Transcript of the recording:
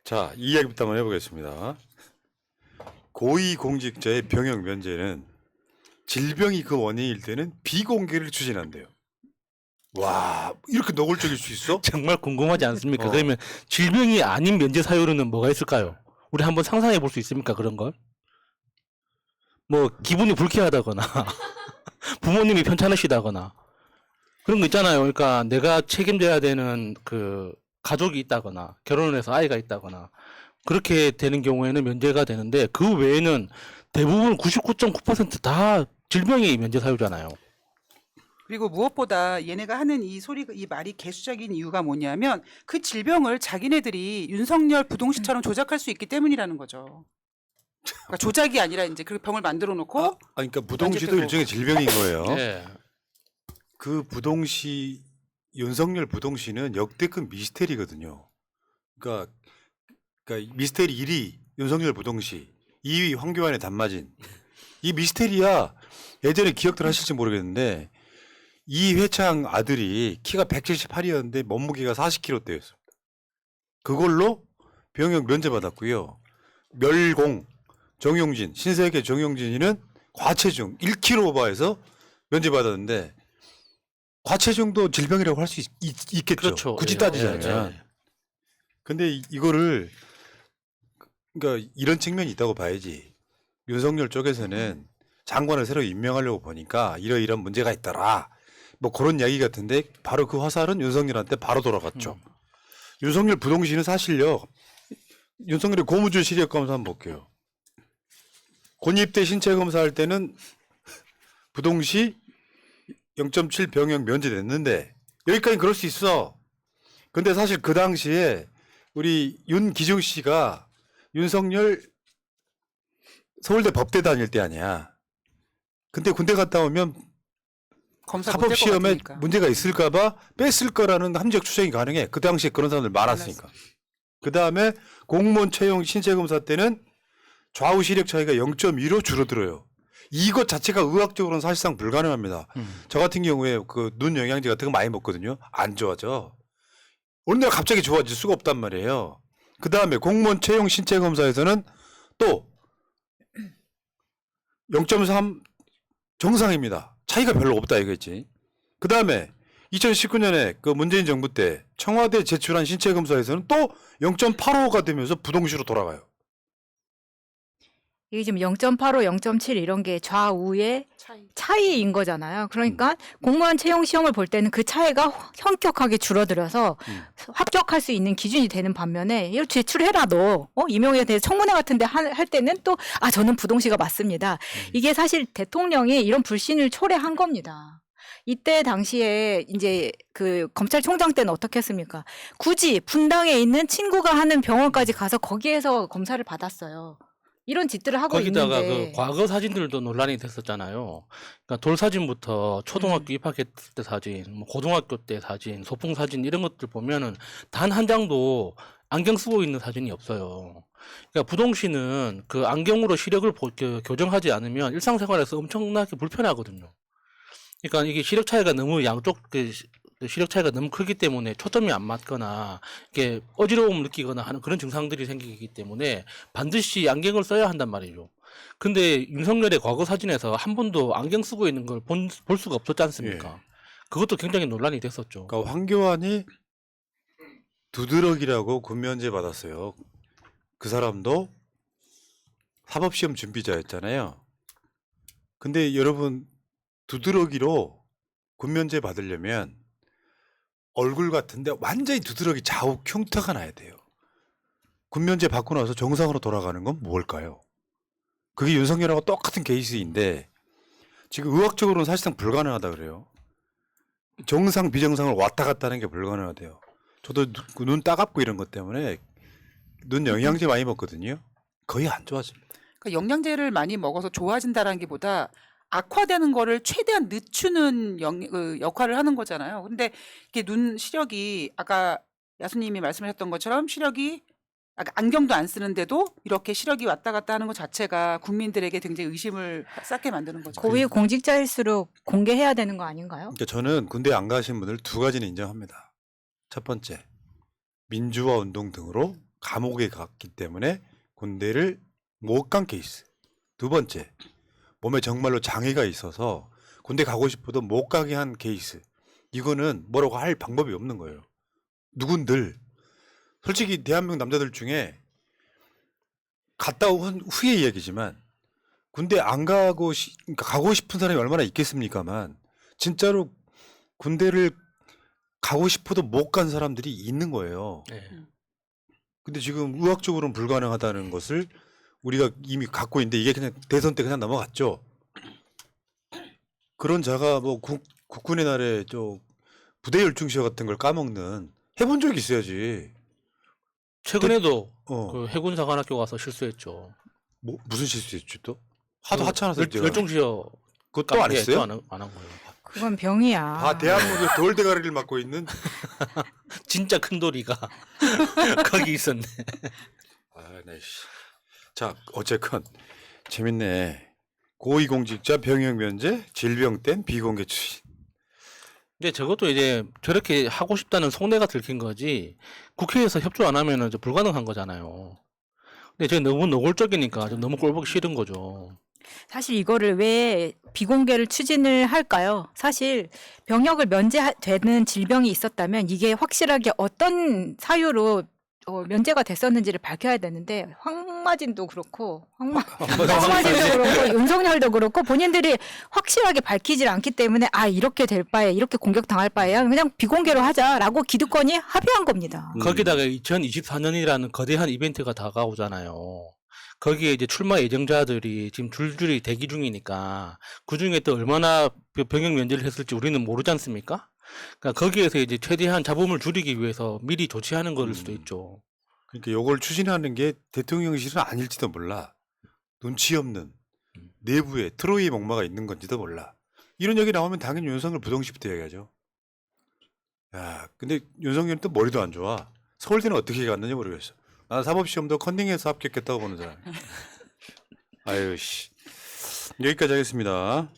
자, 이 이야기부터 한번 해보겠습니다. 고위공직자의 병역 면제는 질병이 그 원인일 때는 비공개를 추진한대요. 와, 이렇게 노골적일 수 있어? 정말 궁금하지 않습니까? 어. 그러면 질병이 아닌 면제 사유로는 뭐가 있을까요? 우리 한번 상상해 볼 수 있습니까? 그런 걸? 뭐 기분이 불쾌하다거나 부모님이 편찮으시다거나 그런 거 있잖아요. 그러니까 내가 책임져야 되는 그 가족이 있다거나 결혼을 해서 아이가 있다거나 그렇게 되는 경우에는 면제가 되는데 그 외에는 대부분 99.9%다 질병이 면제 사유잖아요. 그리고 무엇보다 얘네가 하는 이 말이 개수작인 이유가 뭐냐면 그 질병을 자기네들이 윤석열 부동시처럼 조작할 수 있기 때문이라는 거죠. 그러니까 조작이 아니라 이제 그 병을 만들어 놓고 그러니까 부동시도 면제 일종의 질병인 거예요. 네. 그 부동시, 윤석열 부동시는 역대급 미스테리거든요. 그러니까 미스테리 1위 윤석열 부동시, 2위 황교안의 단마진. 이 미스테리야. 예전에 기억들 하실지 모르겠는데 이회창 아들이 키가 178이었는데 몸무게가 40kg대였습니다. 그걸로 병역 면제받았고요. 멸공, 정용진, 신세계 정용진이는 과체중 1kg 오버해서 면제받았는데 과체중도 질병이라고 할 수 있겠죠. 그렇죠. 굳이 예, 따지자면. 예, 예. 근데 이거를 그러니까 이런 측면이 있다고 봐야지. 윤석열 쪽에서는 장관을 새로 임명하려고 보니까 이러이런 문제가 있더라. 뭐 그런 이야기 같은데 바로 그 화살은 윤석열한테 바로 돌아갔죠. 윤석열 부동시는 사실요. 윤석열의 고무줄 시력 검사 한번 볼게요. 군입대 신체 검사할 때는 부동시 0.7 병역 면제됐는데 여기까지 그럴 수 있어. 근데 사실 그 당시에 우리 윤기중 씨가 윤석열 서울대 법대 다닐 때 아니야. 근데 군대 갔다 오면 검사 사법 시험에 못할 것 같으니까. 문제가 있을까봐 뺐을 거라는 함정 추정이 가능해. 그 당시에 그런 사람들 많았으니까. 그 다음에 공무원 채용 신체 검사 때는 좌우 시력 차이가 0.2로 줄어들어요. 이것 자체가 의학적으로는 사실상 불가능합니다. 저 같은 경우에 그 눈 영양제 같은 거 많이 먹거든요. 안 좋아져. 어느 날 갑자기 좋아질 수가 없단 말이에요. 그 다음에 공무원 채용 신체 검사에서는 또 0.3 정상입니다. 차이가 별로 없다 이거지. 그 다음에 2019년에 그 문재인 정부 때 청와대 제출한 신체 검사에서는 또 0.85가 되면서 부동시로 돌아가요. 이게 지금 0.85, 0.7 이런 게 좌우의 차이인 거잖아요. 그러니까 공무원 채용 시험을 볼 때는 그 차이가 현격하게 줄어들어서 합격할 수 있는 기준이 되는 반면에 이거 제출해라 너. 임용에 대해서 청문회 같은데 할 때는 또 저는 부동시가 맞습니다. 이게 사실 대통령이 이런 불신을 초래한 겁니다. 이때 당시에 이제 그 검찰총장 때는 어떻게 했습니까? 굳이 분당에 있는 친구가 하는 병원까지 가서 거기에서 검사를 받았어요. 이런 짓들을 하고 거기다가 있는데 그 과거 사진들도 논란이 됐었잖아요. 그러니까 돌 사진부터 초등학교 입학했을 때 사진, 뭐 고등학교 때 사진, 소풍 사진 이런 것들 보면은 단 한 장도 안경 쓰고 있는 사진이 없어요. 그러니까 부동시는 그 안경으로 시력을 교정하지 않으면 일상생활에서 엄청나게 불편하거든요. 그러니까 이게 시력 차이가 너무 양쪽 시력 차이가 너무 크기 때문에 초점이 안 맞거나 이게 어지러움을 느끼거나 하는 그런 증상들이 생기기 때문에 반드시 안경을 써야 한단 말이죠. 근데 윤석열의 과거 사진에서 한 번도 안경 쓰고 있는 걸 볼 수가 없었지 않습니까? 예. 그것도 굉장히 논란이 됐었죠. 그러니까 황교안이 두드러기라고 군면제 받았어요. 그 사람도 사법시험 준비자였잖아요. 근데 여러분 두드러기로 군면제 받으려면 얼굴 같은데 완전히 두드러기 좌우 흉터가 나야 돼요. 군면제 받고 나서 정상으로 돌아가는 건 뭘까요? 그게 윤석열하고 똑같은 케이스인데 지금 의학적으로는 사실상 불가능하다 그래요. 정상 비정상을 왔다 갔다 하는 게 불가능하대요. 저도 눈 따갑고 이런 것 때문에 눈 영양제 많이 먹거든요. 거의 안 좋아집니다. 그러니까 영양제를 많이 먹어서 좋아진다라는 게 보다 악화되는 거를 최대한 늦추는 역할을 하는 거잖아요. 근데 이게 눈 시력이 아까 야수님이 말씀하셨던 것처럼 시력이 안경도 안 쓰는데도 이렇게 시력이 왔다 갔다 하는 것 자체가 국민들에게 굉장히 의심을 쌓게 만드는 거죠. 고위 공직자일수록 공개해야 되는 거 아닌가요? 그러니까 저는 군대 안 가신 분들 두 가지는 인정합니다. 첫 번째, 민주화 운동 등으로 감옥에 갔기 때문에 군대를 못 간 케이스. 두 번째, 몸에 정말로 장애가 있어서 군대 가고 싶어도 못 가게 한 케이스. 이거는 뭐라고 할 방법이 없는 거예요. 누군들 솔직히 대한민국 남자들 중에 갔다 온 후의 이야기지만 군대 안 가고 그러니까 가고 싶은 사람이 얼마나 있겠습니까만 진짜로 군대를 가고 싶어도 못 간 사람들이 있는 거예요. 네. 근데 지금 의학적으로는 불가능하다는 것을 우리가 이미 갖고 있는데 이게 그냥 대선 때 그냥 넘어갔죠. 그런 자가 뭐 국군의 날에 저 부대 열중시어 같은 걸 까먹는 해본 적이 있어야지. 최근에도 어. 그 해군사관학교 가서 실수했죠. 뭐 무슨 실수했지 또? 하도 그 하찮아서 열중시어 그것도 안 했어요? 안 한 거예요. 그건 병이야. 아 대한민국 돌 대가리를 맡고 있는. 진짜 큰 도리가 거기 있었네. 아, 네. 자 어쨌건 재밌네. 고위공직자 병역 면제, 질병 땐 비공개 추진. 근데 저것도 이제 저렇게 하고 싶다는 속내가 들킨 거지 국회에서 협조 안 하면은 이제 불가능한 거잖아요. 근데 제가 너무 노골적이니까 좀 너무 꼴보기 싫은 거죠. 사실 이거를 왜 비공개를 추진을 할까요? 사실 병역을 면제되는 질병이 있었다면 이게 확실하게 어떤 사유로 면제가 됐었는지를 밝혀야 되는데 황마진도 그렇고 황마진도 그렇고 윤석열도 그렇고 본인들이 확실하게 밝히질 않기 때문에 아 이렇게 될 바에 이렇게 공격당할 바에야 그냥 비공개로 하자라고 기득권이 합의한 겁니다. 거기다가 2024년이라는 거대한 이벤트가 다가오잖아요. 거기에 이제 출마 예정자들이 지금 줄줄이 대기 중이니까 그 중에 또 얼마나 병역 면제를 했을지 우리는 모르지 않습니까? 그러니까 거기에서 이제 최대한 잡음을 줄이기 위해서 미리 조치하는 거일 수도 있죠. 그러니까 이걸 추진하는 게 대통령실은 아닐지도 몰라. 눈치 없는 내부에 트로이의 목마가 있는 건지도 몰라. 이런 얘기 나오면 당연히 윤석열 부동시부터 얘기하죠. 야, 근데 윤석열은 또 머리도 안 좋아. 서울대는 어떻게 갔는지 모르겠어. 나는 사법시험도 컨닝해서 합격했다고 보는 사람. 아유 씨. 여기까지 하겠습니다.